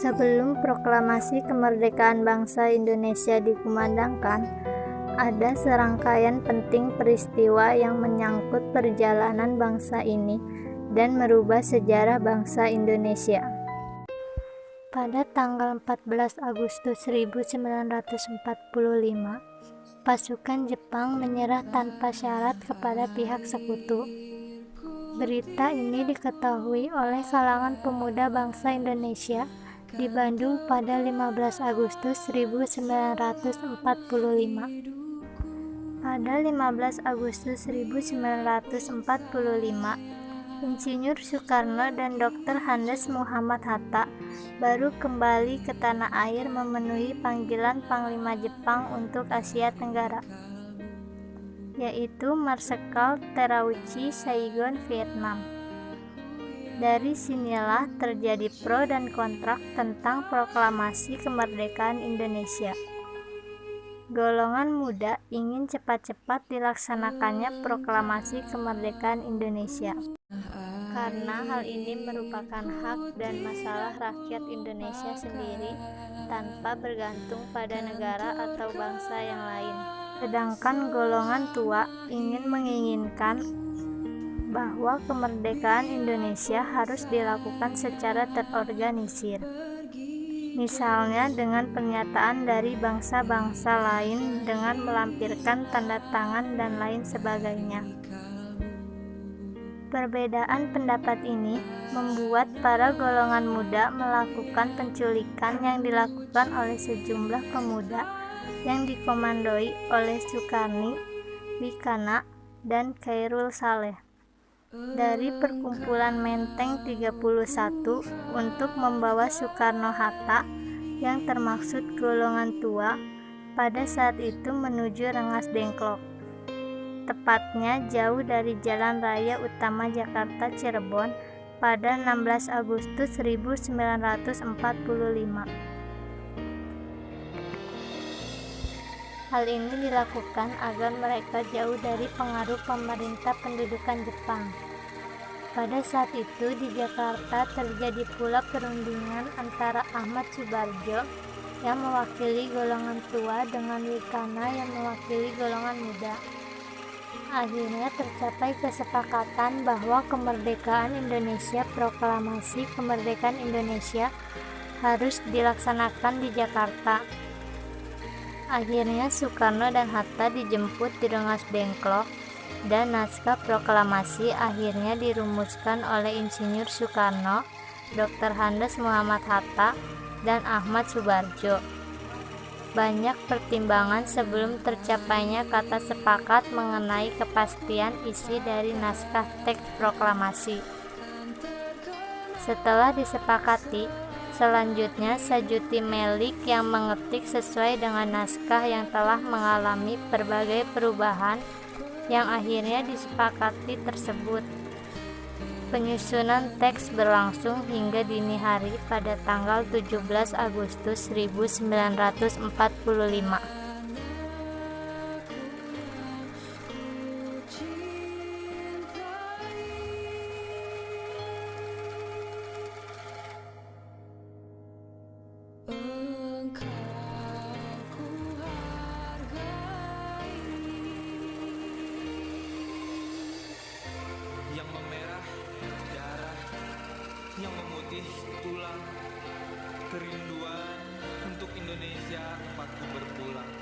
Sebelum proklamasi kemerdekaan bangsa Indonesia dikumandangkan, ada serangkaian penting peristiwa yang menyangkut perjalanan bangsa ini dan merubah sejarah bangsa Indonesia. Pada tanggal 14 Agustus 1945, pasukan Jepang menyerah tanpa syarat kepada pihak sekutu. Berita ini diketahui oleh kalangan pemuda bangsa Indonesia di Bandung pada 15 Agustus 1945. Pada 15 Agustus 1945, Insinyur Soekarno dan Dr. Andes Muhammad Hatta baru kembali ke tanah air memenuhi panggilan Panglima Jepang untuk Asia Tenggara, yaitu Marsekal Terauchi Saigon, Vietnam. Dari sinilah terjadi pro dan kontra tentang proklamasi kemerdekaan Indonesia. Golongan muda ingin cepat-cepat dilaksanakannya proklamasi kemerdekaan Indonesia, karena hal ini merupakan hak dan masalah rakyat Indonesia sendiri tanpa bergantung pada negara atau bangsa yang lain. Sedangkan golongan tua menginginkan bahwa kemerdekaan Indonesia harus dilakukan secara terorganisir, misalnya dengan pernyataan dari bangsa-bangsa lain dengan melampirkan tanda tangan dan lain sebagainya. Perbedaan pendapat ini membuat para golongan muda melakukan penculikan yang dilakukan oleh sejumlah pemuda yang dikomandoi oleh Sukarni, Wikana, dan Khairul Saleh dari perkumpulan Menteng 31 untuk membawa Soekarno-Hatta yang termaksud golongan tua pada saat itu menuju Rengas Dengklok, tepatnya jauh dari Jalan Raya Utama Jakarta Cirebon pada 16 Agustus 1945. Hal ini dilakukan agar mereka jauh dari pengaruh pemerintah pendudukan Jepang. Pada saat itu di Jakarta terjadi pula perundingan antara Ahmad Subarjo yang mewakili golongan tua dengan Wikana yang mewakili golongan muda. Akhirnya tercapai kesepakatan bahwa kemerdekaan Indonesia, proklamasi kemerdekaan Indonesia harus dilaksanakan di Jakarta. Akhirnya Soekarno dan Hatta dijemput di Rengas Dengklok dan naskah proklamasi akhirnya dirumuskan oleh Insinyur Soekarno, Dr. Andes Muhammad Hatta, dan Ahmad Subarjo. Banyak pertimbangan sebelum tercapainya kata sepakat mengenai kepastian isi dari naskah teks proklamasi. Setelah disepakati, selanjutnya Sajuti Melik yang mengetik sesuai dengan naskah yang telah mengalami berbagai perubahan yang akhirnya disepakati tersebut. Penyusunan teks berlangsung hingga dini hari pada tanggal 17 Agustus 1945. Yang memerah darah, yang memutih tulang, kerinduan untuk Indonesia empatku berpulang.